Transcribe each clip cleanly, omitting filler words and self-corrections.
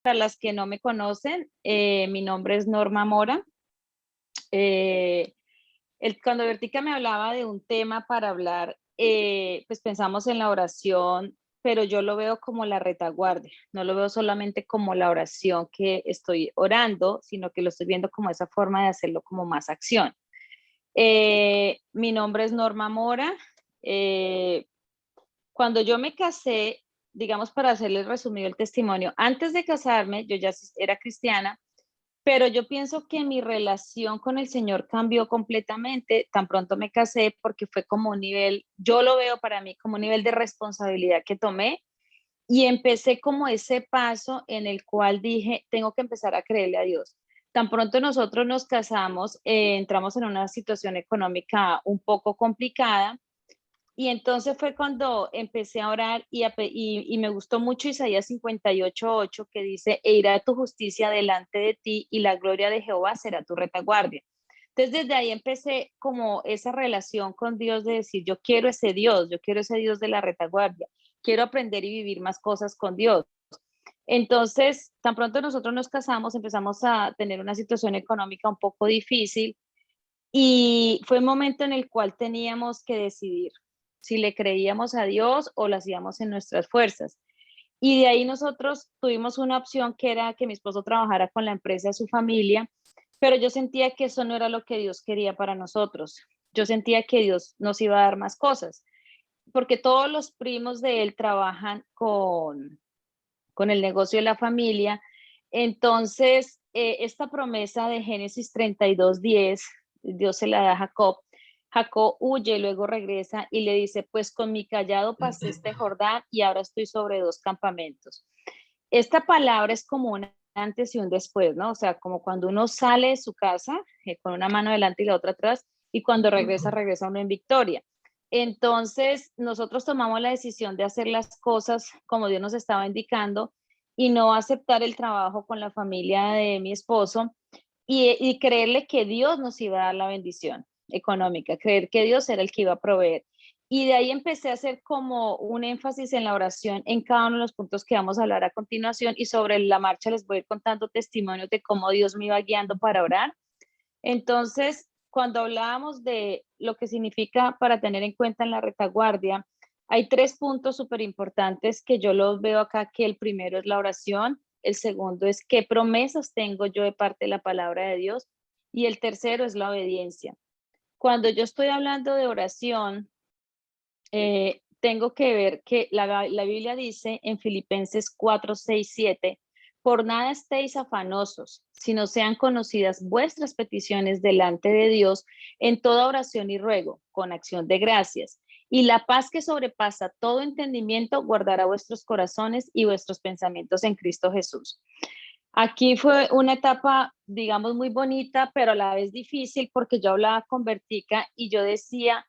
Para las que no me conocen, mi nombre es Norma Mora. Eh, Cuando Vertica me hablaba de un tema para hablar, pues pensamos en la oración, pero yo lo veo como la retaguardia, no lo veo solamente como la oración que estoy orando, sino que lo estoy viendo como esa forma de hacerlo como más acción. Mi nombre es Norma Mora. Eh, Cuando yo me casé, digamos para hacerles resumido el testimonio, antes de casarme yo ya era cristiana, pero yo pienso que mi relación con el Señor cambió completamente tan pronto me casé, porque fue como un nivel, yo lo veo para mí como un nivel de responsabilidad que tomé y empecé como ese paso en el cual dije, tengo que empezar a creerle a Dios. Tan pronto nosotros nos casamos, entramos en una situación económica un poco complicada y entonces fue cuando empecé a orar y me gustó mucho Isaías 58:8 que dice, e irá tu justicia delante de ti y la gloria de Jehová será tu retaguardia. Entonces desde ahí empecé como esa relación con Dios de decir, yo quiero ese Dios, yo quiero ese Dios de la retaguardia, quiero aprender y vivir más cosas con Dios. Entonces, tan pronto nosotros nos casamos, empezamos a tener una situación económica un poco difícil y fue un momento en el cual teníamos que decidir si le creíamos a Dios o lo hacíamos en nuestras fuerzas. Y de ahí nosotros tuvimos una opción que era que mi esposo trabajara con la empresa de su familia, pero yo sentía que eso no era lo que Dios quería para nosotros. Yo sentía que Dios nos iba a dar más cosas, porque todos los primos de él trabajan con el negocio de la familia. Entonces, esta promesa de Génesis 32:10, Dios se la da a Jacob. Jacob huye, luego regresa y le dice, pues con mi callado pasé este Jordán y ahora estoy sobre 2 campamentos. Esta palabra es como un antes y un después, ¿no? O sea, como cuando uno sale de su casa con una mano delante y la otra atrás, y cuando regresa, regresa uno en victoria. Entonces, nosotros tomamos la decisión de hacer las cosas como Dios nos estaba indicando y no aceptar el trabajo con la familia de mi esposo y creerle que Dios nos iba a dar la bendición económica, creer que Dios era el que iba a proveer. Y de ahí empecé a hacer como un énfasis en la oración en cada uno de los puntos que vamos a hablar a continuación y sobre la marcha les voy a ir contando testimonios de cómo Dios me iba guiando para orar. Entonces, cuando hablábamos de lo que significa para tener en cuenta en la retaguardia, hay 3 puntos súper importantes que yo los veo acá, que el primero es la oración, el segundo es qué promesas tengo yo de parte de la palabra de Dios y el tercero es la obediencia. Cuando yo estoy hablando de oración, tengo que ver que la Biblia dice en Filipenses 4:6-7, por nada estéis afanosos, sino sean conocidas vuestras peticiones delante de Dios en toda oración y ruego, con acción de gracias. Y la paz que sobrepasa todo entendimiento guardará vuestros corazones y vuestros pensamientos en Cristo Jesús. Aquí fue una etapa, digamos, muy bonita, pero a la vez difícil, porque yo hablaba con Vertica y yo decía,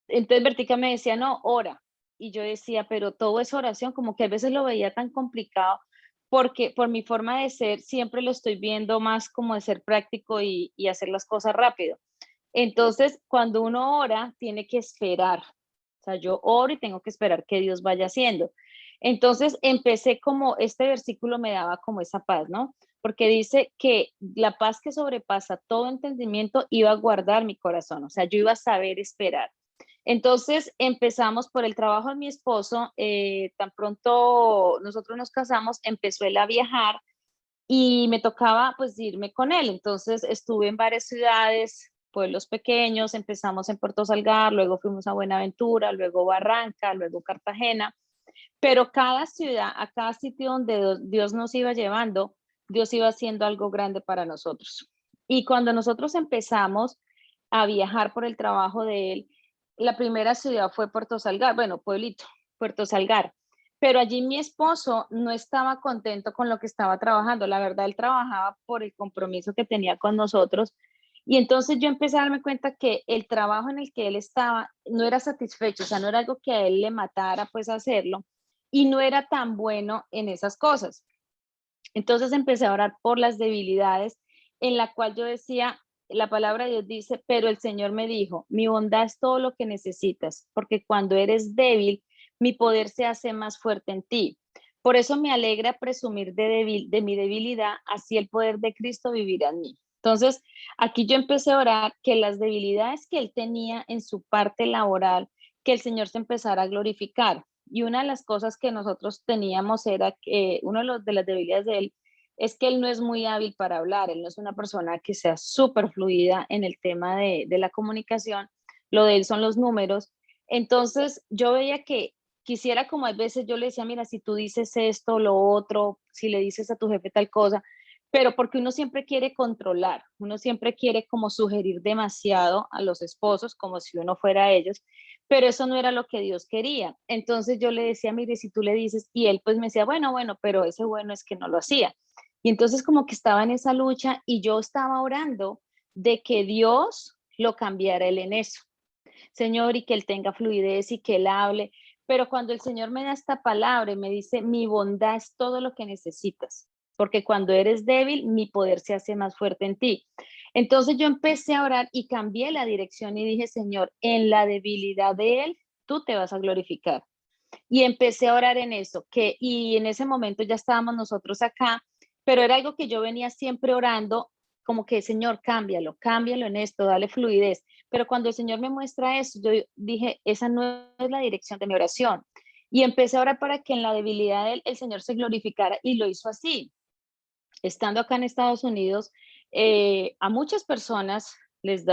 entonces Vertica me decía, no, ora. Y yo decía, pero todo es oración, como que a veces lo veía tan complicado, porque por mi forma de ser, siempre lo estoy viendo más como de ser práctico y hacer las cosas rápido. Entonces, cuando uno ora, tiene que esperar. O sea, yo oro y tengo que esperar que Dios vaya haciendo. Entonces, empecé como este versículo me daba como esa paz, ¿no? Porque dice que la paz que sobrepasa todo entendimiento iba a guardar mi corazón, o sea, yo iba a saber esperar. Entonces empezamos por el trabajo de mi esposo, tan pronto nosotros nos casamos, empezó él a viajar y me tocaba pues irme con él. Entonces estuve en varias ciudades, pueblos pequeños, empezamos en Puerto Salgar, luego fuimos a Buenaventura, luego Barranca, luego Cartagena, pero cada ciudad, a cada sitio donde Dios nos iba llevando, Dios iba haciendo algo grande para nosotros. Y cuando nosotros empezamos a viajar por el trabajo de él, la primera ciudad fue Puerto Salgar, bueno, pueblito, Puerto Salgar. Pero allí mi esposo no estaba contento con lo que estaba trabajando. La verdad, él trabajaba por el compromiso que tenía con nosotros. Y entonces yo empecé a darme cuenta que el trabajo en el que él estaba no era satisfecho, o sea, no era algo que a él le matara pues hacerlo y no era tan bueno en esas cosas. Entonces empecé a orar por las debilidades en la cual yo decía, la palabra de Dios dice, pero el Señor me dijo, mi bondad es todo lo que necesitas, porque cuando eres débil, mi poder se hace más fuerte en ti. Por eso me alegra presumir de mi debilidad, así el poder de Cristo vivirá en mí. Entonces, aquí yo empecé a orar que las debilidades que él tenía en su parte laboral, que el Señor se empezara a glorificar. Y una de las cosas que nosotros teníamos era que de las debilidades de él es que él no es muy hábil para hablar, él no es una persona que sea súper fluida en el tema de la comunicación, lo de él son los números. Entonces, yo veía que quisiera, como a veces yo le decía, mira, si tú dices esto, lo otro, si le dices a tu jefe tal cosa, pero porque uno siempre quiere controlar, uno siempre quiere como sugerir demasiado a los esposos, como si uno fuera ellos, pero eso no era lo que Dios quería. Entonces yo le decía, mire, si tú le dices, y él pues me decía, bueno, bueno, pero ese bueno es que no lo hacía. Y entonces como que estaba en esa lucha y yo estaba orando de que Dios lo cambiara él en eso. Señor, y que él tenga fluidez y que él hable. Pero cuando el Señor me da esta palabra y me dice, mi bondad es todo lo que necesitas, porque cuando eres débil, mi poder se hace más fuerte en ti. Entonces yo empecé a orar y cambié la dirección y dije, Señor, en la debilidad de él, tú te vas a glorificar. Y empecé a orar en eso, y en ese momento ya estábamos nosotros acá, pero era algo que yo venía siempre orando, como que, Señor, cámbialo, cámbialo en esto, dale fluidez. Pero cuando el Señor me muestra eso, yo dije, esa no es la dirección de mi oración. Y empecé a orar para que en la debilidad de él, el Señor se glorificara y lo hizo así. Estando acá en Estados Unidos, a muchas personas les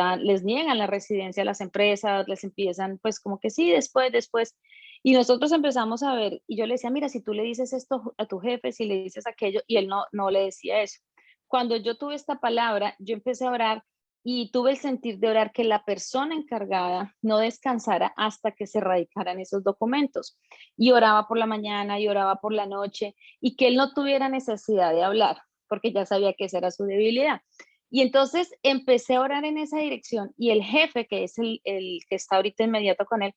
niegan la residencia a las empresas, les empiezan pues como que sí, después. Y nosotros empezamos a ver, y yo le decía, mira, si tú le dices esto a tu jefe, si le dices aquello, y él no le decía eso. Cuando yo tuve esta palabra, yo empecé a orar y tuve el sentir de orar que la persona encargada no descansara hasta que se radicaran esos documentos. Y oraba por la mañana y oraba por la noche y que él no tuviera necesidad de hablar porque ya sabía que esa era su debilidad. Y entonces empecé a orar en esa dirección y el jefe, que es el que está ahorita inmediato con él,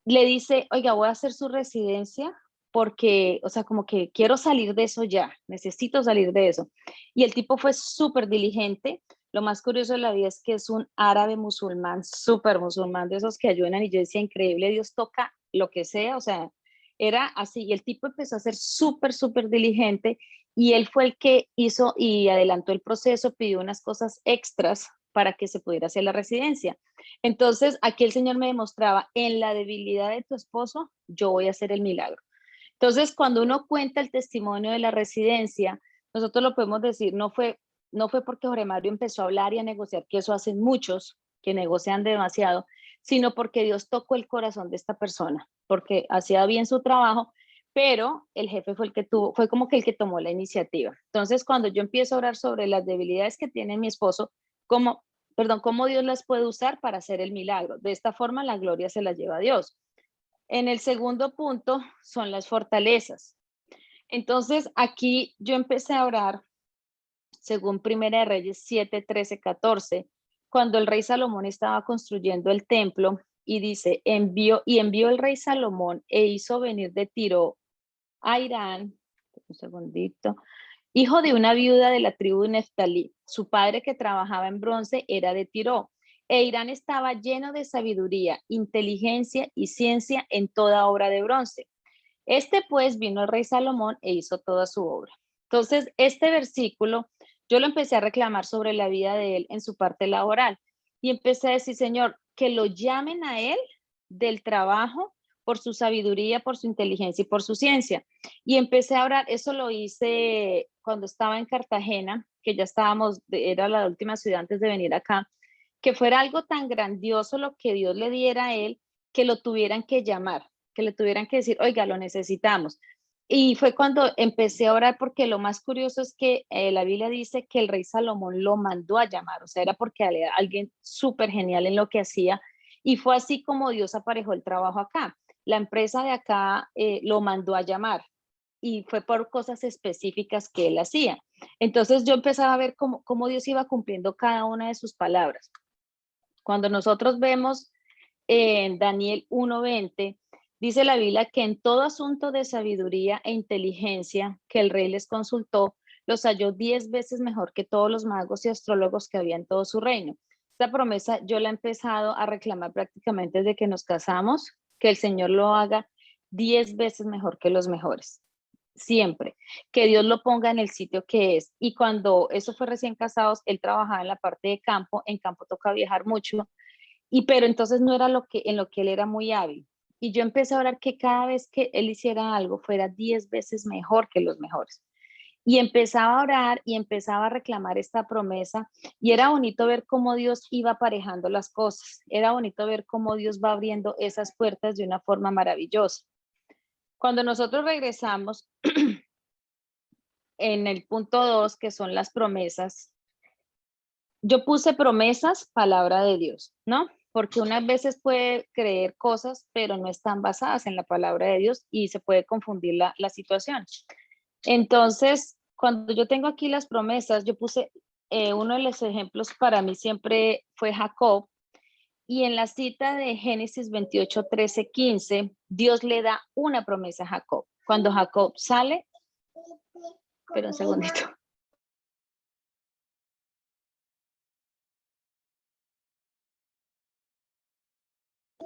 le dice, oiga, voy a hacer su residencia porque, o sea, como que quiero salir de eso ya, necesito salir de eso. Y el tipo fue súper diligente. Lo más curioso de la vida es que es un árabe musulmán, súper musulmán, de esos que ayudan. Y yo decía, increíble, Dios toca lo que sea, o sea, era así. Y el tipo empezó a ser súper diligente y él fue el que hizo y adelantó el proceso, pidió unas cosas extras para que se pudiera hacer la residencia. Entonces, aquí el Señor me demostraba, en la debilidad de tu esposo, yo voy a hacer el milagro. Entonces, cuando uno cuenta el testimonio de la residencia, nosotros lo podemos decir, no fue porque Jorge Mario empezó a hablar y a negociar, que eso hacen muchos, que negocian demasiado, sino porque Dios tocó el corazón de esta persona, porque hacía bien su trabajo, pero el jefe fue como que el que tomó la iniciativa. Entonces, cuando yo empiezo a orar sobre las debilidades que tiene mi esposo, como cómo Dios las puede usar para hacer el milagro. De esta forma, la gloria se la lleva a Dios. En el segundo punto son las fortalezas. Entonces, aquí yo empecé a orar según Primera de Reyes 7, 13, 14, cuando el rey Salomón estaba construyendo el templo y dice, envió el rey Salomón e hizo venir de Tiro a Irán, un segundito, hijo de una viuda de la tribu de Neftalí. Su padre, que trabajaba en bronce, era de Tiro. E Irán estaba lleno de sabiduría, inteligencia y ciencia en toda obra de bronce. Este pues vino el rey Salomón e hizo toda su obra. Entonces, este versículo yo lo empecé a reclamar sobre la vida de él en su parte laboral y empecé a decir, Señor, que lo llamen a él del trabajo por su sabiduría, por su inteligencia y por su ciencia. Y empecé a orar, eso lo hice cuando estaba en Cartagena, que ya estábamos, era la última ciudad antes de venir acá, que fuera algo tan grandioso lo que Dios le diera a él, que lo tuvieran que llamar, que le tuvieran que decir, oiga, lo necesitamos. Y fue cuando empecé a orar, porque lo más curioso es que la Biblia dice que el rey Salomón lo mandó a llamar, o sea, era porque era alguien súper genial en lo que hacía, y fue así como Dios aparejó el trabajo acá. La empresa de acá lo mandó a llamar, y fue por cosas específicas que él hacía. Entonces yo empezaba a ver cómo Dios iba cumpliendo cada una de sus palabras. Cuando nosotros vemos en Daniel 1:20, dice la Biblia que en todo asunto de sabiduría e inteligencia que el rey les consultó, los halló 10 veces mejor que todos los magos y astrólogos que había en todo su reino. Esta promesa yo la he empezado a reclamar prácticamente desde que nos casamos, que el Señor lo haga 10 veces mejor que los mejores. siempre, que Dios lo ponga en el sitio que es. Y cuando eso fue recién casados, él trabajaba en la parte de campo, en campo toca viajar mucho, pero entonces no era en lo que él era muy hábil. Y yo empecé a orar que cada vez que él hiciera algo fuera 10 veces mejor que los mejores. Y empezaba a orar y empezaba a reclamar esta promesa y era bonito ver cómo Dios iba aparejando las cosas, era bonito ver cómo Dios va abriendo esas puertas de una forma maravillosa. Cuando nosotros regresamos en el punto 2, que son las promesas, yo puse promesas, palabra de Dios, ¿no? Porque unas veces puede creer cosas, pero no están basadas en la palabra de Dios y se puede confundir la situación. Entonces, cuando yo tengo aquí las promesas, yo puse uno de los ejemplos para mí siempre fue Jacob, y en la cita de Génesis 28, 13, 15, Dios le da una promesa a Jacob. Cuando Jacob sale, espera un segundito.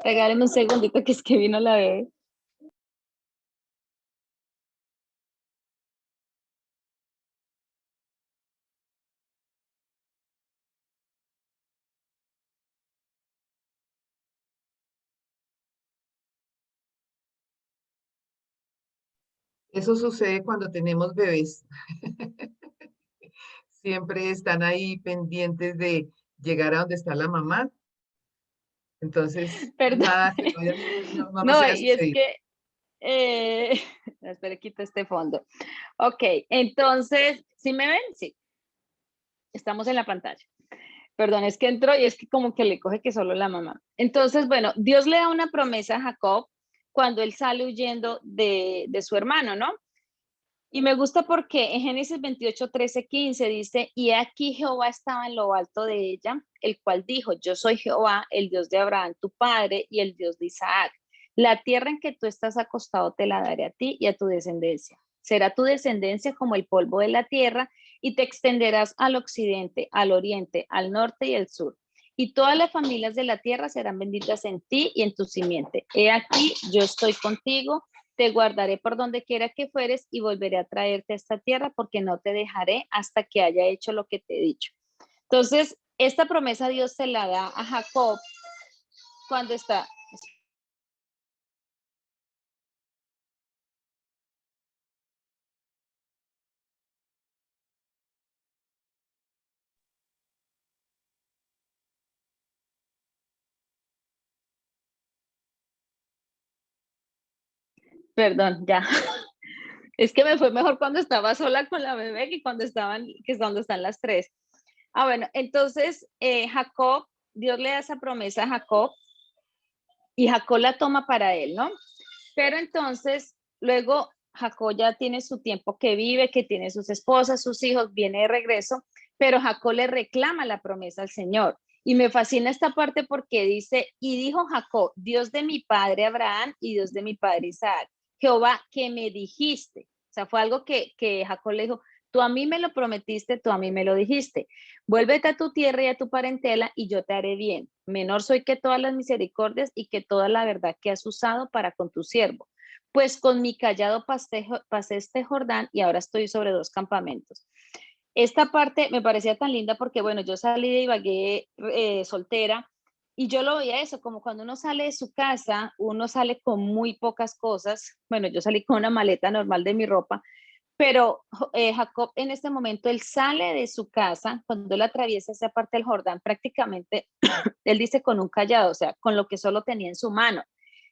Regáleme un segundito que es que vino la bebé. Eso sucede cuando tenemos bebés. Siempre están ahí pendientes de llegar a donde está la mamá. Entonces, Perdón. nada que no nos No, haya y es sucedido. que, espera, quito este fondo. Ok, entonces, ¿sí me ven? Sí, estamos en la pantalla. Perdón, es que entró y es que como que le coge que solo la mamá. Entonces, bueno, Dios le da una promesa a Jacob cuando él sale huyendo de su hermano, ¿no? Y me gusta porque en Génesis 28, 13, 15 dice, y aquí Jehová estaba en lo alto de ella, el cual dijo, yo soy Jehová, el Dios de Abraham, tu padre, y el Dios de Isaac. La tierra en que tú estás acostado te la daré a ti y a tu descendencia. Será tu descendencia como el polvo de la tierra y te extenderás al occidente, al oriente, al norte y al sur. Y todas las familias de la tierra serán benditas en ti y en tu simiente. He aquí, yo estoy contigo, te guardaré por donde quiera que fueres y volveré a traerte a esta tierra porque no te dejaré hasta que haya hecho lo que te he dicho. Entonces, esta promesa Dios se la da a Jacob cuando está. Perdón, ya. Es que me fue mejor cuando estaba sola con la bebé que cuando están las tres. Ah, bueno, entonces Jacob, Dios le da esa promesa a Jacob y Jacob la toma para él, ¿no? Pero entonces, luego Jacob ya tiene su tiempo que vive, que tiene sus esposas, sus hijos, viene de regreso, pero Jacob le reclama la promesa al Señor. Y me fascina esta parte porque dice, y dijo Jacob, Dios de mi padre Abraham y Dios de mi padre Isaac, Jehová, que me dijiste. O sea, fue algo que Jacob le dijo, tú a mí me lo prometiste, tú a mí me lo dijiste. Vuélvete a tu tierra y a tu parentela y yo te haré bien. Menor soy que todas las misericordias y que toda la verdad que has usado para con tu siervo. Pues con mi callado pasé este Jordán y ahora estoy sobre 2 campamentos. Esta parte me parecía tan linda porque, bueno, yo salí de Ibagué soltera y yo lo veía eso, como cuando uno sale de su casa, uno sale con muy pocas cosas. Bueno, yo salí con una maleta normal de mi ropa, pero Jacob en este momento, él sale de su casa, cuando él atraviesa esa parte del Jordán, prácticamente, él dice con un callado, o sea, con lo que solo tenía en su mano.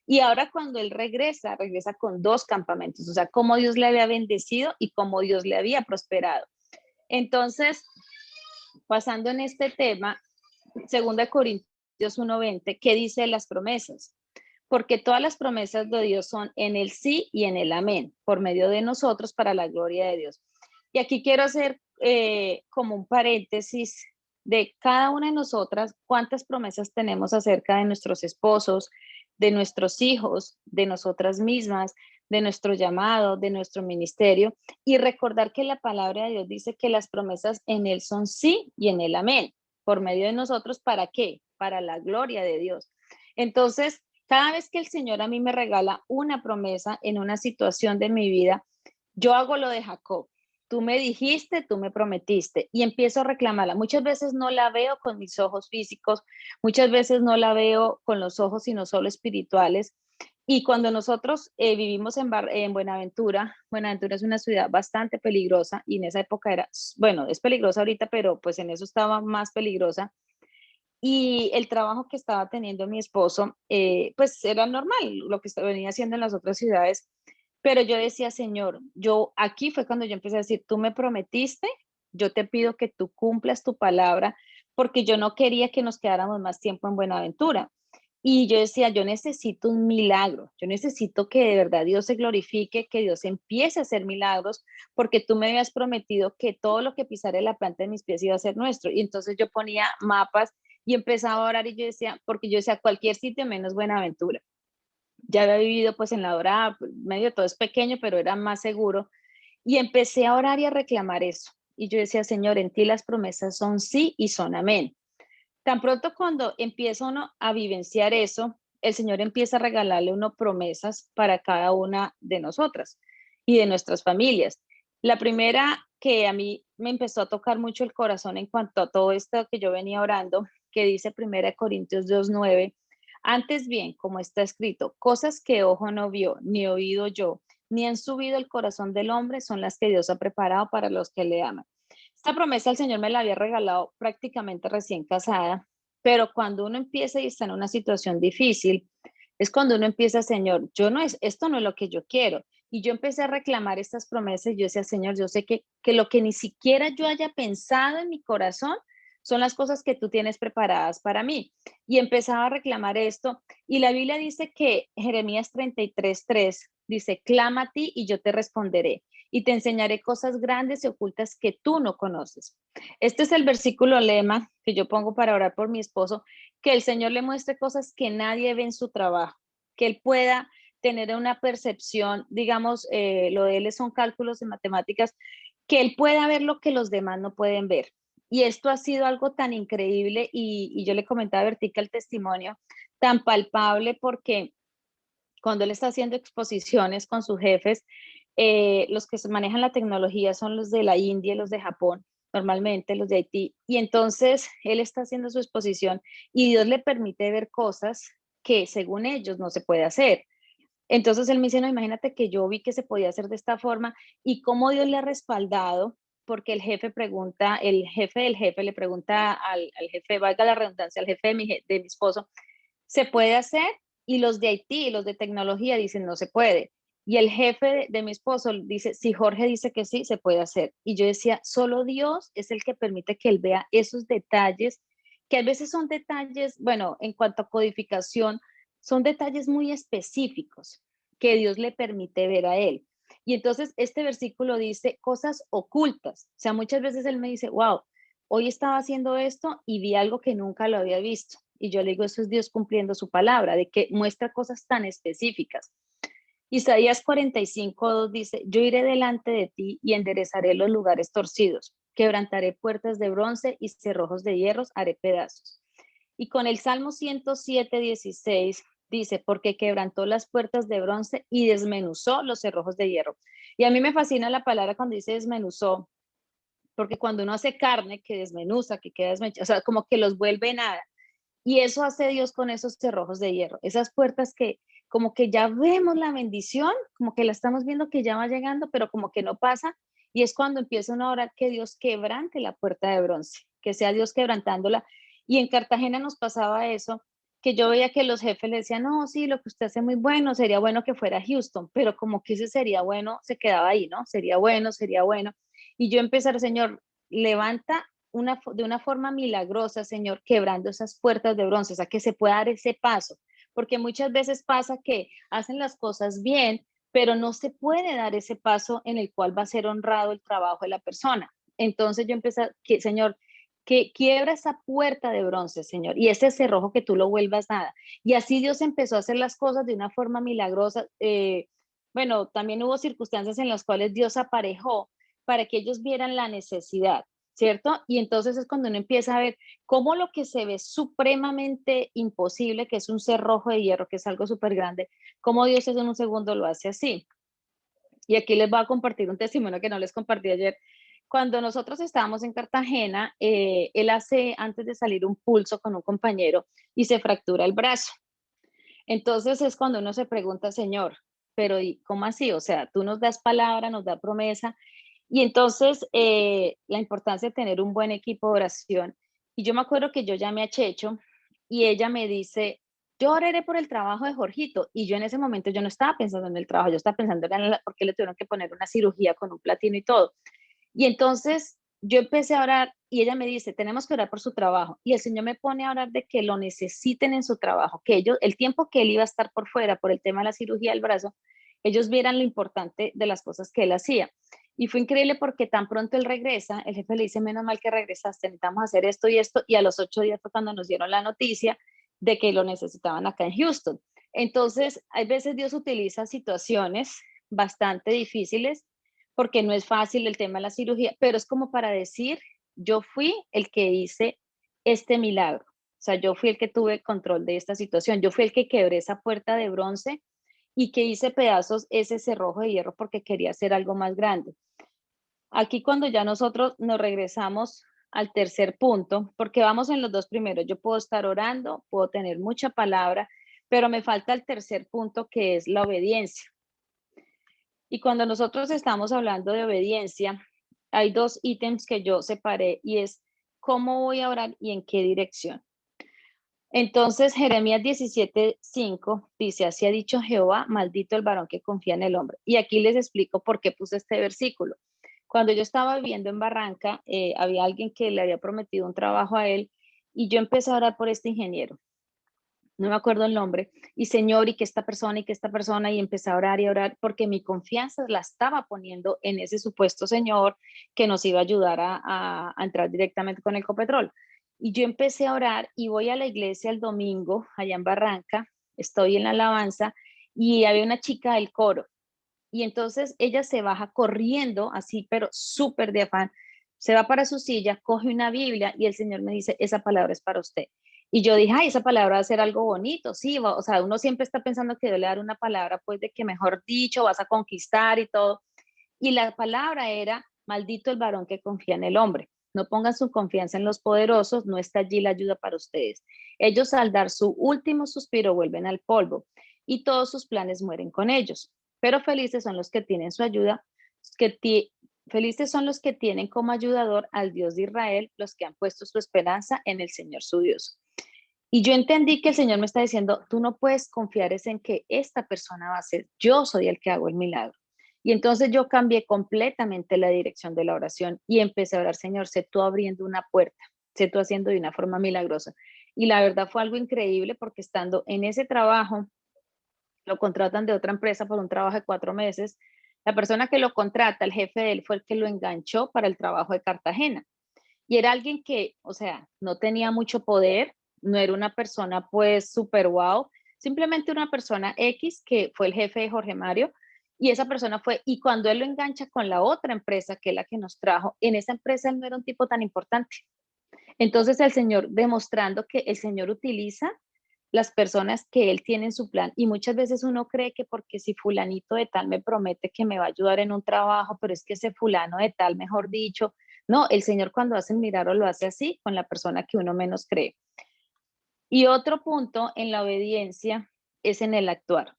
Y ahora cuando él regresa, regresa con 2 campamentos, o sea, cómo Dios le había bendecido y cómo Dios le había prosperado. Entonces, pasando en este tema, 2 Corintios 1:20, ¿qué dice de las promesas? Porque todas las promesas de Dios son en el sí y en el amén, por medio de nosotros para la gloria de Dios. Y aquí quiero hacer como un paréntesis de cada una de nosotras, cuántas promesas tenemos acerca de nuestros esposos, de nuestros hijos, de nosotras mismas, de nuestro llamado, de nuestro ministerio, y recordar que la palabra de Dios dice que las promesas en Él son sí y en el amén, por medio de nosotros, ¿para qué? Para la gloria de Dios. Entonces, cada vez que el Señor a mí me regala una promesa en una situación de mi vida, yo hago lo de Jacob. Tú me dijiste, tú me prometiste y empiezo a reclamarla. Muchas veces no la veo con mis ojos físicos, muchas veces no la veo con los ojos, sino solo espirituales. Y cuando nosotros vivimos en Buenaventura, Buenaventura es una ciudad bastante peligrosa y en esa época era, bueno, es peligrosa ahorita, pero pues en eso estaba más peligrosa. Y el trabajo que estaba teniendo mi esposo, pues era normal, lo que venía haciendo en las otras ciudades, pero yo decía, Señor, yo aquí fue cuando yo empecé a decir, tú me prometiste, yo te pido que tú cumplas tu palabra, porque yo no quería que nos quedáramos más tiempo en Buenaventura. Y yo decía, yo necesito un milagro, yo necesito que de verdad Dios se glorifique, que Dios empiece a hacer milagros, porque tú me habías prometido que todo lo que pisara la planta de mis pies iba a ser nuestro. Y entonces yo ponía mapas y empezaba a orar y yo decía, porque yo decía, cualquier sitio menos Buenaventura. Ya había vivido pues en La Dorada, medio todo es pequeño, pero era más seguro. Y empecé a orar y a reclamar eso. Y yo decía, Señor, en ti las promesas son sí y son amén. Tan pronto cuando empieza uno a vivenciar eso, el Señor empieza a regalarle uno promesas para cada una de nosotras y de nuestras familias. La primera que a mí me empezó a tocar mucho el corazón en cuanto a todo esto que yo venía orando, que dice 1 Corintios 2:9, antes bien, como está escrito, cosas que ojo no vio, ni oído yo, ni han subido el corazón del hombre, son las que Dios ha preparado para los que le aman. Esta promesa el Señor me la había regalado prácticamente recién casada, pero cuando uno empieza y está en una situación difícil, es cuando uno empieza, Señor, yo no es, esto no es lo que yo quiero. Y yo empecé a reclamar estas promesas y yo decía, Señor, yo sé que lo que ni siquiera yo haya pensado en mi corazón son las cosas que tú tienes preparadas para mí. Y empezaba a reclamar esto. Y la Biblia dice que Jeremías 33:3 dice, clama a ti y yo te responderé y te enseñaré cosas grandes y ocultas que tú no conoces. Este es el versículo lema que yo pongo para orar por mi esposo, que el Señor le muestre cosas que nadie ve en su trabajo, que él pueda tener una percepción, digamos, lo de él son cálculos en matemáticas, que él pueda ver lo que los demás no pueden ver. Y esto ha sido algo tan increíble y yo le comentaba a Vertica el testimonio, tan palpable porque cuando él está haciendo exposiciones con sus jefes, los que manejan la tecnología son los de la India y los de Japón, normalmente los de Haití. Y entonces él está haciendo su exposición y Dios le permite ver cosas que según ellos no se puede hacer. Entonces él me dice, no, imagínate que yo vi que se podía hacer de esta forma y cómo Dios le ha respaldado, porque el jefe pregunta, el jefe del jefe le pregunta al jefe, valga la redundancia, al jefe de mi esposo, ¿se puede hacer? Y los de Haití, los de tecnología dicen, no se puede. Y el jefe de mi esposo dice, si Jorge dice que sí, se puede hacer. Y yo decía, solo Dios es el que permite que él vea esos detalles, que a veces son detalles, bueno, en cuanto a codificación, son detalles muy específicos que Dios le permite ver a él. Y entonces este versículo dice cosas ocultas. O sea, muchas veces él me dice, wow, hoy estaba haciendo esto y vi algo que nunca lo había visto. Y yo le digo, eso es Dios cumpliendo su palabra, de que muestra cosas tan específicas. Isaías 45:2 dice, yo iré delante de ti y enderezaré los lugares torcidos, quebrantaré puertas de bronce y cerrojos de hierros haré pedazos. Y con el Salmo 107:16 dice, porque quebrantó las puertas de bronce y desmenuzó los cerrojos de hierro. Y a mí me fascina la palabra cuando dice desmenuzó, porque cuando uno hace carne que desmenuza, que queda desmechada, o sea, como que los vuelve nada. Y eso hace Dios con esos cerrojos de hierro, esas puertas que como que ya vemos la bendición, como que la estamos viendo que ya va llegando, pero como que no pasa. Y es cuando empieza una hora que Dios quebrante la puerta de bronce, que sea Dios quebrantándola. Y en Cartagena nos pasaba eso, que yo veía que los jefes le decían, no, sí, lo que usted hace muy bueno, sería bueno que fuera a Houston, pero como que ese sería bueno, se quedaba ahí, ¿no? Sería bueno, sería bueno. Y yo empezar, Señor, levanta de una forma milagrosa, Señor, quebrando esas puertas de bronce, o sea, que se pueda dar ese paso, porque muchas veces pasa que hacen las cosas bien, pero no se puede dar ese paso en el cual va a ser honrado el trabajo de la persona. Entonces yo empecé, que, Señor, que quiebra esa puerta de bronce, Señor, y ese cerrojo que tú lo vuelvas nada. Y así Dios empezó a hacer las cosas de una forma milagrosa. Bueno, también hubo circunstancias en las cuales Dios aparejó para que ellos vieran la necesidad. ¿Cierto? Y entonces es cuando uno empieza a ver cómo lo que se ve supremamente imposible, que es un cerrojo de hierro, que es algo súper grande, cómo Dios en un segundo lo hace así. Y aquí les voy a compartir un testimonio que no les compartí ayer. Cuando nosotros estábamos en Cartagena, él hace antes de salir un pulso con un compañero y se fractura el brazo. Entonces es cuando uno se pregunta, Señor, pero ¿y cómo así? O sea, tú nos das palabra, nos da promesa. Y entonces la importancia de tener un buen equipo de oración. Y yo me acuerdo que yo llamé a Checho y ella me dice, yo oraré por el trabajo de Jorgito. Y yo en ese momento yo no estaba pensando en el trabajo, yo estaba pensando en porque le tuvieron que poner una cirugía con un platino y todo. Y entonces yo empecé a orar y ella me dice, tenemos que orar por su trabajo. Y el Señor me pone a orar de que lo necesiten en su trabajo, que ellos, el tiempo que él iba a estar por fuera por el tema de la cirugía del brazo, ellos vieran lo importante de las cosas que él hacía. Y fue increíble porque tan pronto él regresa, el jefe le dice, menos mal que regresaste, necesitamos hacer esto y esto. Y a los 8 días fue cuando nos dieron la noticia de que lo necesitaban acá en Houston. Entonces, hay veces Dios utiliza situaciones bastante difíciles porque no es fácil el tema de la cirugía, pero es como para decir, yo fui el que hice este milagro. O sea, yo fui el que tuve control de esta situación. Yo fui el que quebré esa puerta de bronce y que hice pedazos ese cerrojo de hierro porque quería hacer algo más grande. Aquí cuando ya nosotros nos regresamos al tercer punto, porque vamos en los dos primeros, yo puedo estar orando, puedo tener mucha palabra, pero me falta el tercer punto que es la obediencia. Y cuando nosotros estamos hablando de obediencia, hay dos ítems que yo separé y es cómo voy a orar y en qué dirección. Entonces, Jeremías 17:5 dice, así ha dicho Jehová, maldito el varón que confía en el hombre. Y aquí les explico por qué puse este versículo. Cuando yo estaba viviendo en Barranca, había alguien que le había prometido un trabajo a él y yo empecé a orar por este ingeniero, no me acuerdo el nombre, y Señor, y que esta persona, y empecé a orar, porque mi confianza la estaba poniendo en ese supuesto Señor que nos iba a ayudar a entrar directamente con Ecopetrol. Y yo empecé a orar y voy a la iglesia el domingo, allá en Barranca, estoy en la alabanza, y había una chica del coro, y entonces ella se baja corriendo, así, pero súper de afán, se va para su silla, coge una Biblia y el Señor me dice, esa palabra es para usted. Y yo dije, ay, esa palabra va a ser algo bonito, sí, o sea, uno siempre está pensando que debe dar una palabra, pues de que mejor dicho, vas a conquistar y todo. Y la palabra era, maldito el varón que confía en el hombre. No pongan su confianza en los poderosos, no está allí la ayuda para ustedes. Ellos al dar su último suspiro vuelven al polvo y todos sus planes mueren con ellos. Pero felices son los que tienen su ayuda, felices son los que tienen como ayudador al Dios de Israel, los que han puesto su esperanza en el Señor su Dios. Y yo entendí que el Señor me está diciendo, tú no puedes confiar es en que esta persona va a ser, yo soy el que hago el milagro. Y entonces yo cambié completamente la dirección de la oración y empecé a orar, Señor, sé tú abriendo una puerta, sé tú haciendo de una forma milagrosa. Y la verdad fue algo increíble porque estando en ese trabajo, lo contratan de otra empresa por un trabajo de 4 meses. La persona que lo contrata, el jefe de él, fue el que lo enganchó para el trabajo de Cartagena. Y era alguien que, o sea, no tenía mucho poder, no era una persona pues súper wow, simplemente una persona X que fue el jefe de Jorge Mario. Y esa persona fue, y cuando él lo engancha con la otra empresa, que es la que nos trajo, en esa empresa él no era un tipo tan importante. Entonces el Señor demostrando que el Señor utiliza las personas que Él tiene en su plan. Y muchas veces uno cree que porque si fulanito de tal me promete que me va a ayudar en un trabajo, pero es que ese fulano de tal, mejor dicho, no, el Señor cuando hace el milagro lo hace así con la persona que uno menos cree. Y otro punto en la obediencia es en el actuar.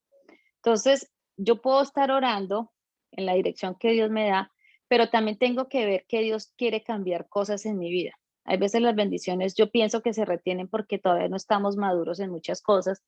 Entonces, yo puedo estar orando en la dirección que Dios me da, pero también tengo que ver que Dios quiere cambiar cosas en mi vida. Hay veces las bendiciones yo pienso que se retienen porque todavía no estamos maduros en muchas cosas.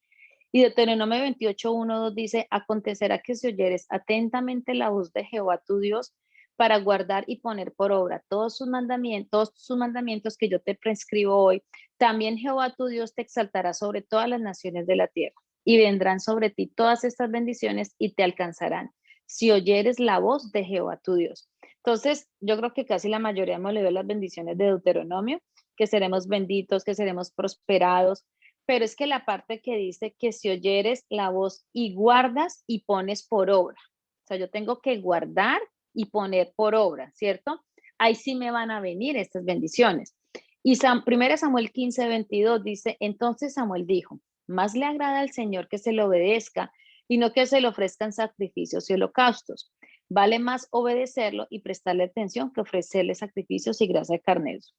Y Deuteronomio 28:1-2 dice, acontecerá que si oyeres atentamente la voz de Jehová tu Dios para guardar y poner por obra todos sus mandamientos que yo te prescribo hoy, también Jehová tu Dios te exaltará sobre todas las naciones de la tierra y vendrán sobre ti todas estas bendiciones y te alcanzarán si oyeres la voz de Jehová tu Dios. Entonces, yo creo que casi la mayoría hemos leído las bendiciones de Deuteronomio, que seremos benditos, que seremos prosperados, pero es que la parte que dice que si oyeres la voz y guardas y pones por obra, o sea, yo tengo que guardar y poner por obra, ¿cierto? Ahí sí me van a venir estas bendiciones. Y 1 Samuel 15:22 dice, entonces Samuel dijo, más le agrada al Señor que se le obedezca y no que se le ofrezcan sacrificios y holocaustos. Vale más obedecerlo y prestarle atención que ofrecerle sacrificios y grasa de carneros.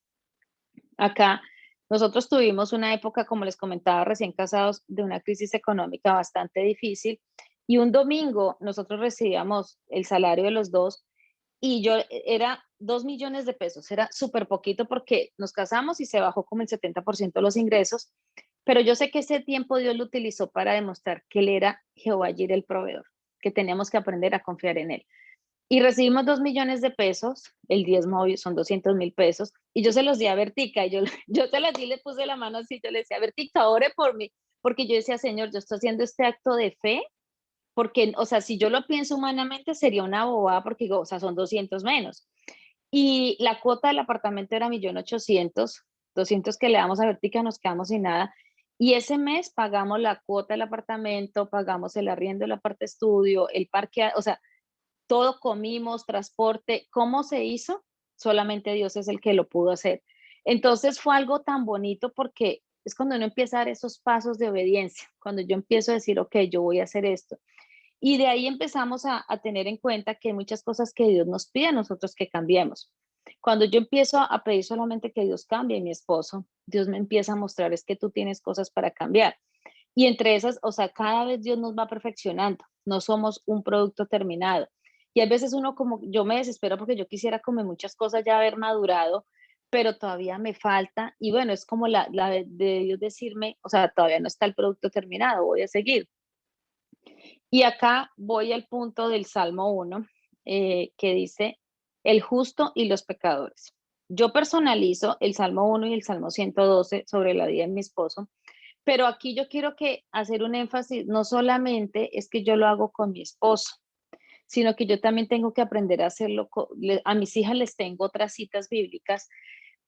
Acá nosotros tuvimos una época, como les comentaba, recién casados, de una crisis económica bastante difícil. Y un domingo nosotros recibíamos el salario de los dos y yo era 2 millones de pesos, era súper poquito porque nos casamos y se bajó como el 70% de los ingresos, pero yo sé que ese tiempo Dios lo utilizó para demostrar que Él era Jehová Jireh, el proveedor, que teníamos que aprender a confiar en Él. Y recibimos 2 millones de pesos, el diezmo son 200.000 pesos, y yo se los di a Bertica, y yo, yo se las di, le puse la mano así, yo le decía, Bertica, ore por mí, porque yo decía, Señor, yo estoy haciendo este acto de fe, porque, o sea, si yo lo pienso humanamente sería una bobada, porque digo, o sea, son 200 menos. Y la cuota del apartamento era 1.800.000, 200 que le damos a Vertica, nos quedamos sin nada. Y ese mes pagamos la cuota del apartamento, pagamos el arriendo del aparte estudio, el parque, o sea, todo comimos, transporte. ¿Cómo se hizo? Solamente Dios es el que lo pudo hacer. Entonces fue algo tan bonito porque es cuando uno empieza a dar esos pasos de obediencia, cuando yo empiezo a decir, ok, yo voy a hacer esto. Y de ahí empezamos a tener en cuenta que hay muchas cosas que Dios nos pide a nosotros que cambiemos. Cuando yo empiezo a pedir solamente que Dios cambie a mi esposo, Dios me empieza a mostrar es que tú tienes cosas para cambiar. Y entre esas, o sea, cada vez Dios nos va perfeccionando, no somos un producto terminado. Y a veces uno como, yo me desespero porque yo quisiera como muchas cosas ya haber madurado, pero todavía me falta. Y bueno, es como la de Dios decirme, o sea, todavía no está el producto terminado, voy a seguir. Y acá voy al punto del Salmo 1, que dice, el justo y los pecadores. Yo personalizo el Salmo 1 y el Salmo 112 sobre la vida de mi esposo, pero aquí yo quiero que hacer un énfasis, no solamente es que yo lo hago con mi esposo, sino que yo también tengo que aprender a hacerlo, a mis hijas les tengo otras citas bíblicas,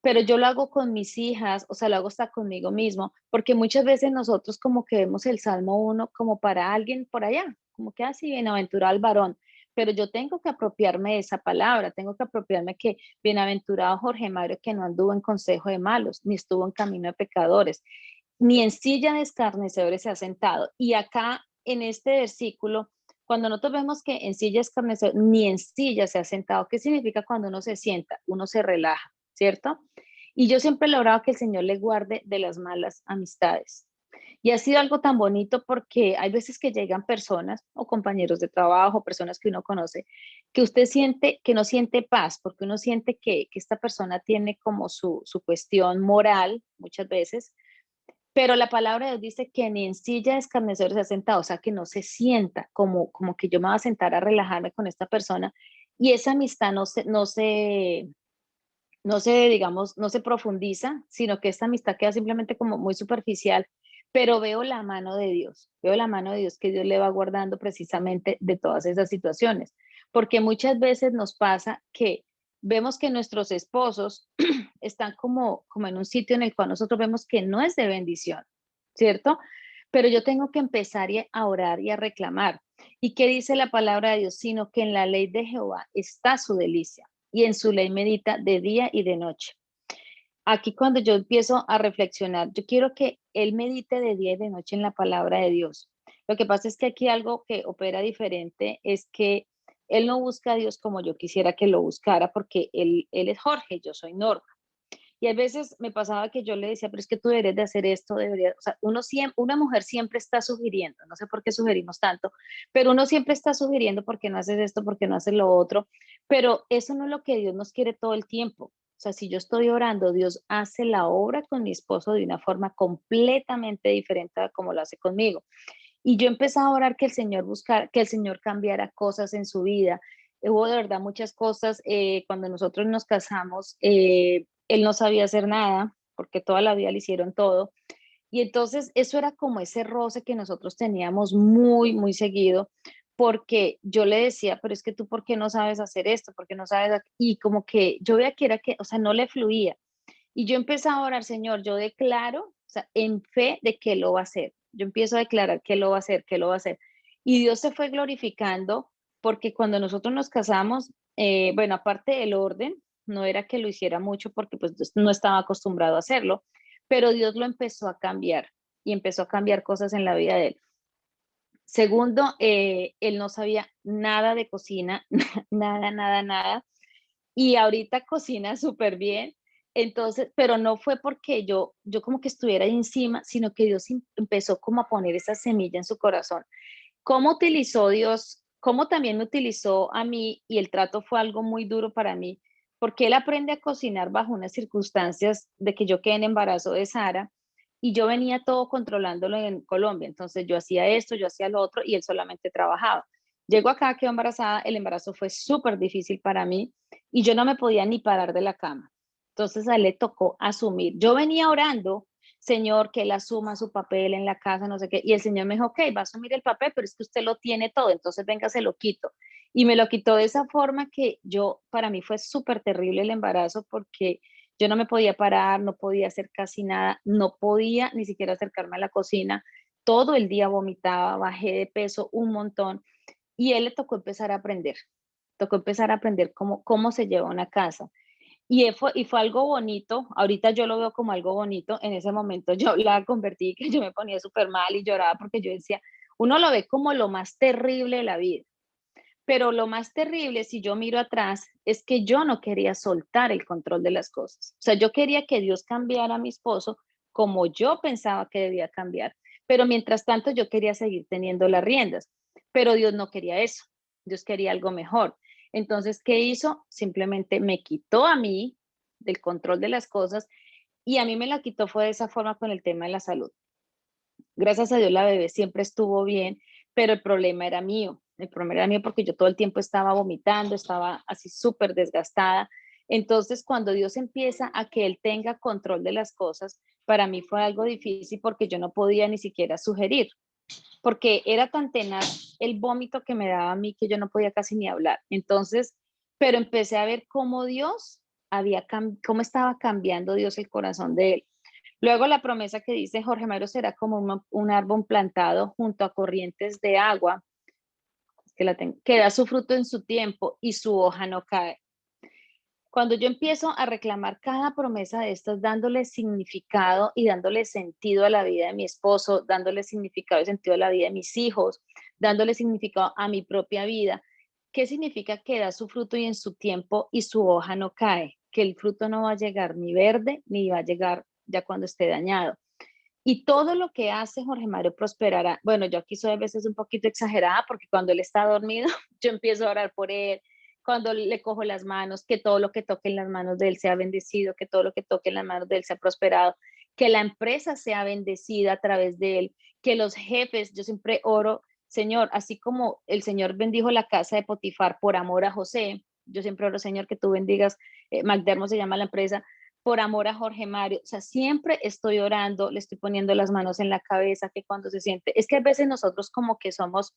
pero yo lo hago con mis hijas, o sea, lo hago hasta conmigo mismo, porque muchas veces nosotros como que vemos el Salmo 1 como para alguien por allá, como que así, bienaventurado el varón, pero yo tengo que apropiarme de esa palabra, tengo que apropiarme que bienaventurado Jorge Mario que no anduvo en consejo de malos, ni estuvo en camino de pecadores, ni en silla de escarnecedores se ha sentado. Y acá en este versículo, cuando nosotros vemos que en silla de escarnecedores, ni en silla se ha sentado, ¿qué significa cuando uno se sienta? Uno se relaja, ¿cierto? Y yo siempre he logrado que el Señor le guarde de las malas amistades. Y ha sido algo tan bonito porque hay veces que llegan personas o compañeros de trabajo, personas que uno conoce, que usted siente que no siente paz, porque uno siente que esta persona tiene como su cuestión moral muchas veces, pero la palabra de Dios dice que ni en silla de escarnecedores se ha sentado, o sea, que no se sienta como que yo me voy a sentar a relajarme con esta persona y esa amistad no se, digamos, no se profundiza, sino que esta amistad queda simplemente como muy superficial, pero veo la mano de Dios, veo la mano de Dios que Dios le va guardando precisamente de todas esas situaciones, porque muchas veces nos pasa que vemos que nuestros esposos están como en un sitio en el cual nosotros vemos que no es de bendición, ¿cierto? Pero yo tengo que empezar a orar y a reclamar. ¿Y qué dice la palabra de Dios? Sino que en la ley de Jehová está su delicia y en su ley medita de día y de noche. Aquí cuando yo empiezo a reflexionar, yo quiero que él medite de día y de noche en la palabra de Dios. Lo que pasa es que aquí algo que opera diferente es que él no busca a Dios como yo quisiera que lo buscara, porque él es Jorge, yo soy Norma. Y a veces me pasaba que yo le decía, pero es que tú deberías de hacer esto, deberías, o sea, una mujer siempre está sugiriendo, no sé por qué sugerimos tanto, pero uno siempre está sugiriendo por qué no haces esto, por qué no haces lo otro, pero eso no es lo que Dios nos quiere todo el tiempo. O sea, si yo estoy orando, Dios hace la obra con mi esposo de una forma completamente diferente a como lo hace conmigo. Y yo empecé a orar que el Señor cambiara cosas en su vida. Hubo de verdad muchas cosas. Cuando nosotros nos casamos, él no sabía hacer nada, porque toda la vida le hicieron todo. Y entonces eso era como ese roce que nosotros teníamos muy, muy seguido, porque yo le decía, pero es que tú, ¿por qué no sabes hacer esto? ¿Por qué no sabes? Y como que yo veía que era que, o sea, no le fluía. Y yo empecé a orar, Señor, yo declaro, o sea, en fe de que lo va a hacer. Yo empiezo a declarar que lo va a hacer, que lo va a hacer. Y Dios se fue glorificando porque cuando nosotros nos casamos, bueno, aparte del orden, no era que lo hiciera mucho porque pues no estaba acostumbrado a hacerlo, pero Dios lo empezó a cambiar y empezó a cambiar cosas en la vida de él. Segundo, él no sabía nada de cocina, nada, nada, nada. Y ahorita cocina súper bien. Entonces, pero no fue porque yo como que estuviera ahí encima, sino que Dios empezó como a poner esa semilla en su corazón. ¿Cómo utilizó Dios? ¿Cómo también me utilizó a mí? Y el trato fue algo muy duro para mí, porque él aprende a cocinar bajo unas circunstancias de que yo quedé en embarazo de Sara y yo venía todo controlándolo en Colombia. Entonces yo hacía esto, yo hacía lo otro y él solamente trabajaba. Llego acá, quedo embarazada, el embarazo fue súper difícil para mí y yo no me podía ni parar de la cama. Entonces a él le tocó asumir. Yo venía orando, Señor, que él asuma su papel en la casa, no sé qué. Y el Señor me dijo, ok, va a asumir el papel, pero es que usted lo tiene todo, entonces venga, se lo quito. Y me lo quitó de esa forma que para mí fue súper terrible el embarazo porque yo no me podía parar, no podía hacer casi nada, no podía ni siquiera acercarme a la cocina. Todo el día vomitaba, bajé de peso un montón y él le tocó empezar a aprender cómo se lleva una casa. Y fue algo bonito, ahorita yo lo veo como algo bonito, en ese momento yo la convertí, que yo me ponía súper mal y lloraba porque yo decía, uno lo ve como lo más terrible de la vida, pero lo más terrible, si yo miro atrás, es que yo no quería soltar el control de las cosas. O sea, yo quería que Dios cambiara a mi esposo como yo pensaba que debía cambiar, pero mientras tanto yo quería seguir teniendo las riendas, pero Dios no quería eso, Dios quería algo mejor. Entonces, ¿qué hizo? Simplemente me quitó a mí del control de las cosas y a mí me la quitó fue de esa forma con el tema de la salud. Gracias a Dios la bebé siempre estuvo bien, pero el problema era mío. El problema era mío porque yo todo el tiempo estaba vomitando, estaba así súper desgastada. Entonces, cuando Dios empieza a que Él tenga control de las cosas, para mí fue algo difícil porque yo no podía ni siquiera sugerir, porque era tan tenaz el vómito que me daba a mí que yo no podía casi ni hablar. Entonces, pero empecé a ver cómo Dios cómo estaba cambiando Dios el corazón de él. Luego la promesa que dice Jorge Mario será como un árbol plantado junto a corrientes de agua, que da su fruto en su tiempo y su hoja no cae. Cuando yo empiezo a reclamar cada promesa de estas, dándole significado y dándole sentido a la vida de mi esposo, dándole significado y sentido a la vida de mis hijos, dándole significado a mi propia vida, ¿qué significa que da su fruto y en su tiempo y su hoja no cae? Que el fruto no va a llegar ni verde ni va a llegar ya cuando esté dañado. Y todo lo que hace Jorge Mario prosperará. Bueno, yo aquí soy a veces un poquito exagerada porque cuando él está dormido, yo empiezo a orar por él, cuando le cojo las manos, que todo lo que toque en las manos de él sea bendecido, que todo lo que toque en las manos de él sea prosperado, que la empresa sea bendecida a través de él, que los jefes, yo siempre oro, Señor, así como el Señor bendijo la casa de Potifar por amor a José, yo siempre oro, Señor, que tú bendigas, McDermott se llama la empresa, por amor a Jorge Mario, o sea, siempre estoy orando, le estoy poniendo las manos en la cabeza, que cuando se siente, es que a veces nosotros como que somos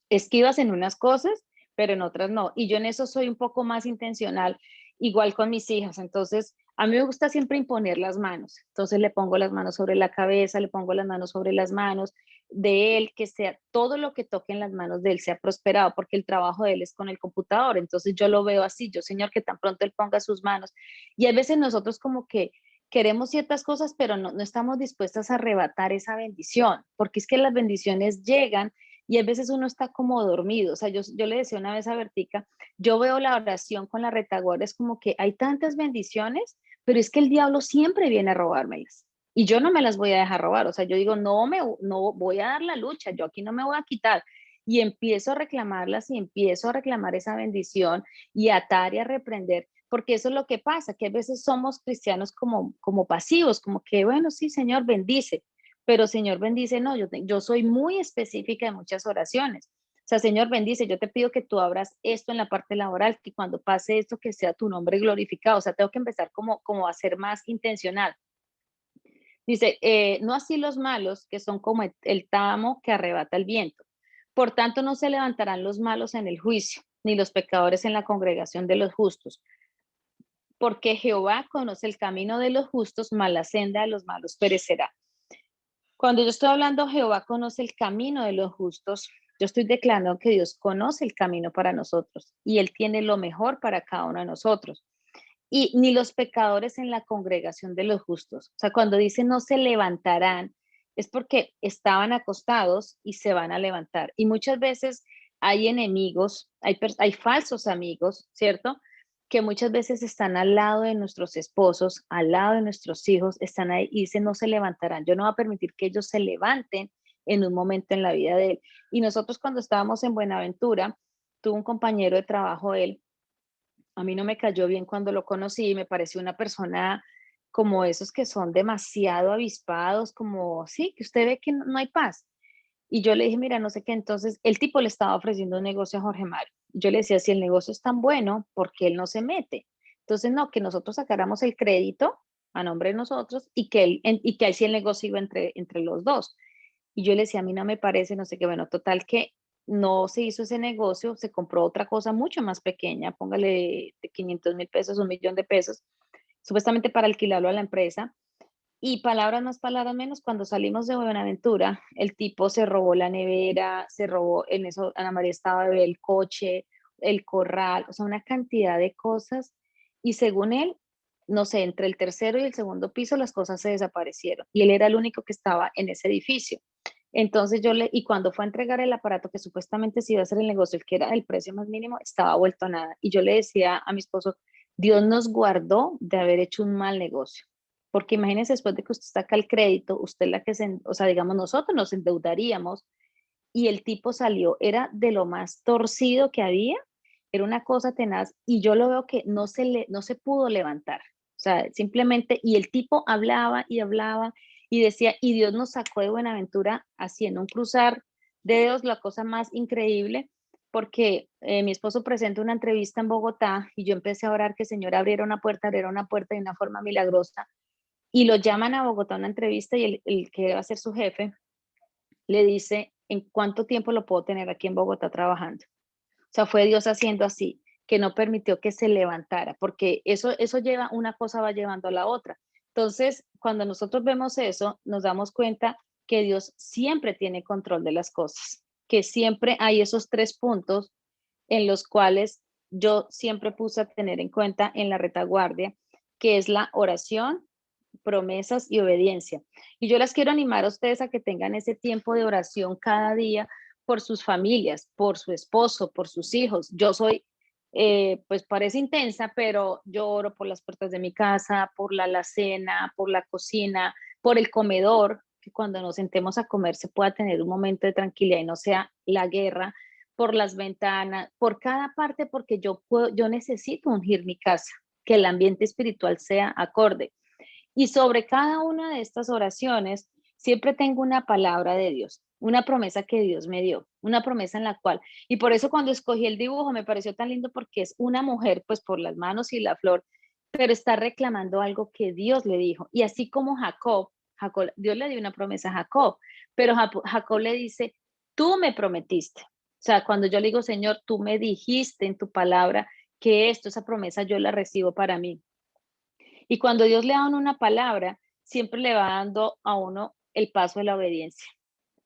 esquivas en unas cosas, pero en otras no. Y yo en eso soy un poco más intencional, igual con mis hijas. Entonces, a mí me gusta siempre imponer las manos. Entonces le pongo las manos sobre la cabeza, le pongo las manos sobre las manos de él, que sea todo lo que toque en las manos de él sea prosperado, porque el trabajo de él es con el computador. Entonces yo lo veo así, yo, Señor, que tan pronto él ponga sus manos. Y a veces nosotros como que queremos ciertas cosas, pero no estamos dispuestas a arrebatar esa bendición, porque es que las bendiciones llegan y a veces uno está como dormido. O sea, yo le decía una vez a Bertica, yo veo la oración con la retaguardia, es como que hay tantas bendiciones, pero es que el diablo siempre viene a robármelas. Y yo no me las voy a dejar robar. O sea, yo digo, no voy a dar la lucha, yo aquí no me voy a quitar. Y empiezo a reclamarlas y empiezo a reclamar esa bendición y a atar y a reprender, porque eso es lo que pasa, que a veces somos cristianos como pasivos, como que, bueno, sí, Señor, bendice, pero Señor bendice, no, yo soy muy específica en muchas oraciones. O sea, Señor bendice, yo te pido que tú abras esto en la parte laboral, que cuando pase esto, que sea tu nombre glorificado. O sea, tengo que empezar como a ser más intencional. Dice, no así los malos, que son como el tamo que arrebata el viento. Por tanto, no se levantarán los malos en el juicio, ni los pecadores en la congregación de los justos, porque Jehová conoce el camino de los justos, mas la senda de los malos perecerá. Cuando yo estoy hablando, Jehová conoce el camino de los justos, yo estoy declarando que Dios conoce el camino para nosotros y Él tiene lo mejor para cada uno de nosotros. Y ni los pecadores en la congregación de los justos. O sea, cuando dice no se levantarán, es porque estaban acostados y se van a levantar. Y muchas veces hay enemigos, hay falsos amigos, ¿cierto? Que muchas veces están al lado de nuestros esposos, al lado de nuestros hijos, están ahí y dicen no se levantarán. Yo no voy a permitir que ellos se levanten en un momento en la vida de él. Y nosotros cuando estábamos en Buenaventura, tuve un compañero de trabajo, él, a mí no me cayó bien cuando lo conocí, me pareció una persona como esos que son demasiado avispados, como, sí, que usted ve que no hay paz. Y yo le dije, mira, no sé qué, entonces el tipo le estaba ofreciendo un negocio a Jorge Mario. Yo le decía, si el negocio es tan bueno, ¿por qué él no se mete? Entonces, no, que nosotros sacáramos el crédito a nombre de nosotros y que, y que ahí sí el negocio iba entre los dos. Y yo le decía, a mí no me parece, no sé qué, bueno, total que no se hizo ese negocio, se compró otra cosa mucho más pequeña, póngale de 500,000 pesos, 1,000,000 de pesos, supuestamente para alquilarlo a la empresa. Y palabras más, palabras menos, cuando salimos de Buenaventura, el tipo se robó la nevera, se robó, en eso Ana María estaba el coche, el corral, o sea, una cantidad de cosas. Y según él, no sé, entre el tercero y el segundo piso las cosas se desaparecieron. Y él era el único que estaba en ese edificio. Entonces y cuando fue a entregar el aparato que supuestamente se iba a hacer el negocio, el que era el precio más mínimo, estaba vuelto a nada. Y yo le decía a mi esposo, Dios nos guardó de haber hecho un mal negocio. Porque imagínense, después de que usted saca el crédito, usted la que o sea, digamos, nosotros nos endeudaríamos y el tipo salió, era de lo más torcido que había, era una cosa tenaz y yo lo veo que no se pudo levantar. O sea, simplemente, y el tipo hablaba y hablaba y decía, y Dios nos sacó de Buenaventura haciendo un cruzar de dedos, la cosa más increíble, porque mi esposo presentó una entrevista en Bogotá y yo empecé a orar que el Señor abriera una puerta de una forma milagrosa y lo llaman a Bogotá a una entrevista y el que va a ser su jefe le dice, ¿en cuánto tiempo lo puedo tener aquí en Bogotá trabajando? O sea, fue Dios haciendo así, que no permitió que se levantara, porque eso lleva, una cosa va llevando a la otra. Entonces, cuando nosotros vemos eso, nos damos cuenta que Dios siempre tiene control de las cosas, que siempre hay esos 3 puntos en los cuales yo siempre puse a tener en cuenta en la retaguardia, que es la oración, promesas y obediencia. Y yo las quiero animar a ustedes a que tengan ese tiempo de oración cada día por sus familias, por su esposo, por sus hijos. Yo soy, pues parece intensa, pero yo oro por las puertas de mi casa, por la alacena, por la cocina, por el comedor, que cuando nos sentemos a comer se pueda tener un momento de tranquilidad y no sea la guerra, por las ventanas, por cada parte, porque yo necesito ungir mi casa, que el ambiente espiritual sea acorde. Y sobre cada una de estas oraciones, siempre tengo una palabra de Dios, una promesa que Dios me dio, una promesa en la cual, y por eso cuando escogí el dibujo me pareció tan lindo porque es una mujer, pues por las manos y la flor, pero está reclamando algo que Dios le dijo. Y así como Jacob, Dios le dio una promesa a Jacob, pero Jacob le dice, tú me prometiste. O sea, cuando yo le digo, Señor, tú me dijiste en tu palabra que esa promesa yo la recibo para mí. Y cuando Dios le da a uno una palabra, siempre le va dando a uno el paso de la obediencia,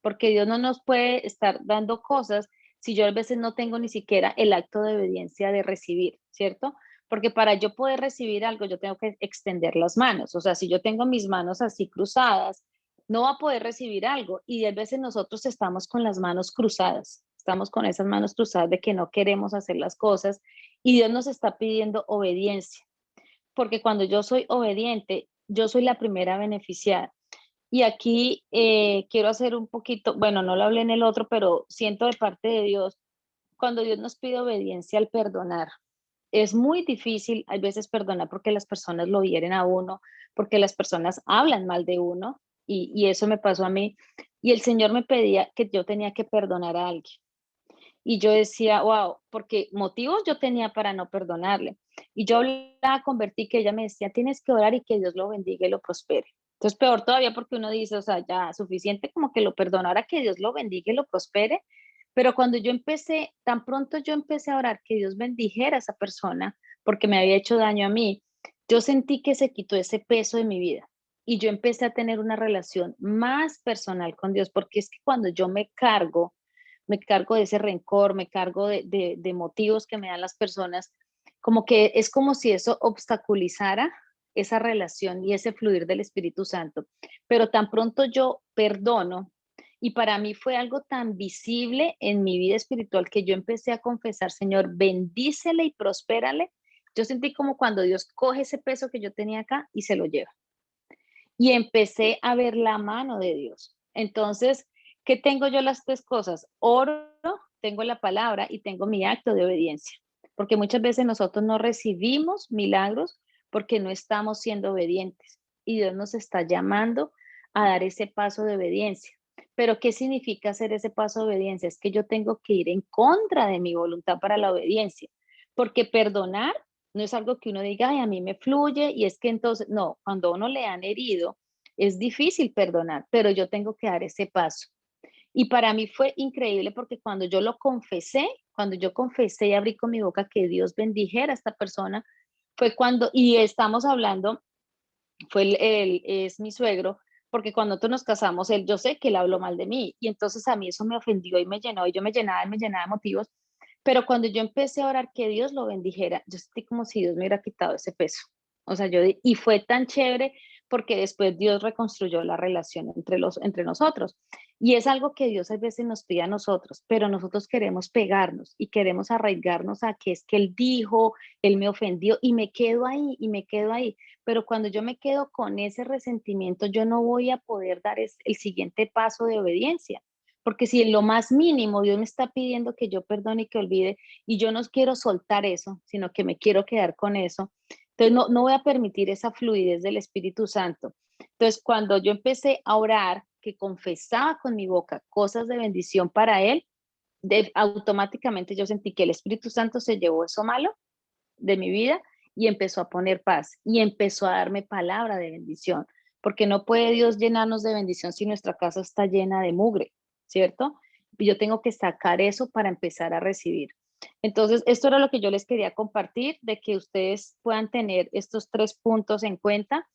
porque Dios no nos puede estar dando cosas si yo a veces no tengo ni siquiera el acto de obediencia de recibir, ¿cierto? Porque para yo poder recibir algo, yo tengo que extender las manos. O sea, si yo tengo mis manos así cruzadas, no va a poder recibir algo. Y a veces nosotros estamos con las manos cruzadas, estamos con esas manos cruzadas de que no queremos hacer las cosas y Dios nos está pidiendo obediencia porque cuando yo soy obediente, yo soy la primera beneficiada. Y aquí quiero hacer un poquito, bueno, no lo hablé en el otro, pero siento de parte de Dios, cuando Dios nos pide obediencia al perdonar, es muy difícil a veces perdonar porque las personas lo hieren a uno, porque las personas hablan mal de uno, y eso me pasó a mí. Y el Señor me pedía que yo tenía que perdonar a alguien. Y yo decía, wow, porque motivos yo tenía para no perdonarle. Y yo la convertí que ella me decía, tienes que orar y que Dios lo bendiga y lo prospere. Entonces, peor todavía porque uno dice, o sea, ya suficiente como que lo perdonara, que Dios lo bendiga y lo prospere. Pero cuando yo empecé, tan pronto yo empecé a orar que Dios bendijera a esa persona porque me había hecho daño a mí, yo sentí que se quitó ese peso de mi vida. Y yo empecé a tener una relación más personal con Dios, porque es que cuando yo me cargo de ese rencor, me cargo de motivos que me dan las personas, como que es como si eso obstaculizara esa relación y ese fluir del Espíritu Santo. Pero tan pronto yo perdono. Y para mí fue algo tan visible en mi vida espiritual que yo empecé a confesar, Señor, bendícele y prospérale. Yo sentí como cuando Dios coge ese peso que yo tenía acá y se lo lleva. Y empecé a ver la mano de Dios. Entonces, ¿qué tengo yo las tres cosas? Oro, tengo la palabra y tengo mi acto de obediencia. Porque muchas veces nosotros no recibimos milagros porque no estamos siendo obedientes. Y Dios nos está llamando a dar ese paso de obediencia. Pero ¿qué significa hacer ese paso de obediencia? Es que yo tengo que ir en contra de mi voluntad para la obediencia. Porque perdonar no es algo que uno diga, ay, a mí me fluye y es que entonces, no, cuando a uno le han herido, es difícil perdonar, pero yo tengo que dar ese paso. Y para mí fue increíble porque cuando yo lo confesé, cuando yo confesé y abrí con mi boca que Dios bendijera a esta persona, fue cuando, y estamos hablando, es mi suegro, porque cuando nosotros nos casamos, él, yo sé que él habló mal de mí, y entonces a mí eso me ofendió y me llenó, y yo me llenaba de motivos, pero cuando yo empecé a orar que Dios lo bendijera, yo sentí como si Dios me hubiera quitado ese peso. O sea, y fue tan chévere porque después Dios reconstruyó la relación entre nosotros. Y es algo que Dios a veces nos pide a nosotros, pero nosotros queremos pegarnos y queremos arraigarnos a que es que Él dijo, Él me ofendió y me quedo ahí y me quedo ahí. Pero cuando yo me quedo con ese resentimiento, yo no voy a poder dar el siguiente paso de obediencia. Porque si en lo más mínimo Dios me está pidiendo que yo perdone y que olvide, y yo no quiero soltar eso, sino que me quiero quedar con eso, entonces no voy a permitir esa fluidez del Espíritu Santo. Entonces, cuando yo empecé a orar, que confesaba con mi boca cosas de bendición para Él, automáticamente yo sentí que el Espíritu Santo se llevó eso malo de mi vida y empezó a poner paz y empezó a darme palabra de bendición, porque no puede Dios llenarnos de bendición si nuestra casa está llena de mugre, ¿cierto? Y yo tengo que sacar eso para empezar a recibir. Entonces, esto era lo que yo les quería compartir, de que ustedes puedan tener estos 3 puntos en cuenta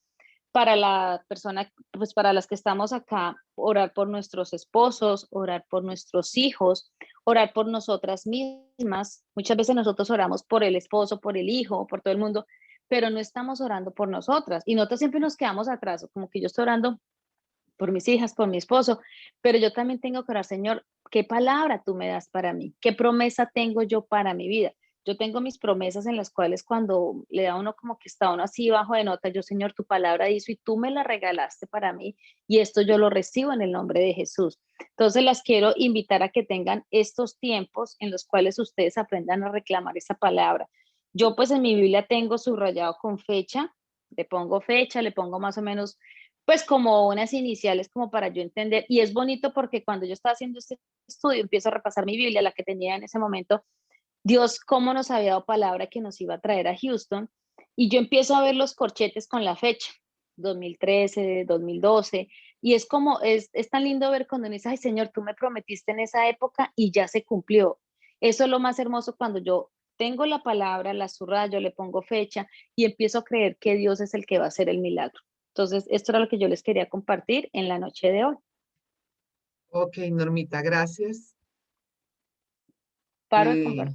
para la persona, pues para las que estamos acá, orar por nuestros esposos, orar por nuestros hijos, orar por nosotras mismas. Muchas veces nosotros oramos por el esposo, por el hijo, por todo el mundo, pero no estamos orando por nosotras. Y nosotros siempre nos quedamos atrás, como que yo estoy orando por mis hijas, por mi esposo, pero yo también tengo que orar, Señor, ¿qué palabra tú me das para mí? ¿Qué promesa tengo yo para mi vida? Yo tengo mis promesas en las cuales cuando le da uno como que está uno así bajo de nota, yo, Señor, tu palabra hizo y tú me la regalaste para mí y esto yo lo recibo en el nombre de Jesús. Entonces las quiero invitar a que tengan estos tiempos en los cuales ustedes aprendan a reclamar esa palabra. Yo pues en mi Biblia tengo subrayado con fecha, le pongo más o menos pues como unas iniciales como para yo entender. Y es bonito porque cuando yo estaba haciendo este estudio, empiezo a repasar mi Biblia, la que tenía en ese momento, Dios cómo nos había dado palabra que nos iba a traer a Houston. Y yo empiezo a ver los corchetes con la fecha, 2013, 2012. Y es como, es tan lindo ver cuando uno dice, ay Señor, tú me prometiste en esa época y ya se cumplió. Eso es lo más hermoso cuando yo tengo la palabra, la subrayo, le pongo fecha y empiezo a creer que Dios es el que va a hacer el milagro. Entonces, esto era lo que yo les quería compartir en la noche de hoy. Ok, Normita, gracias. Paro de compartir.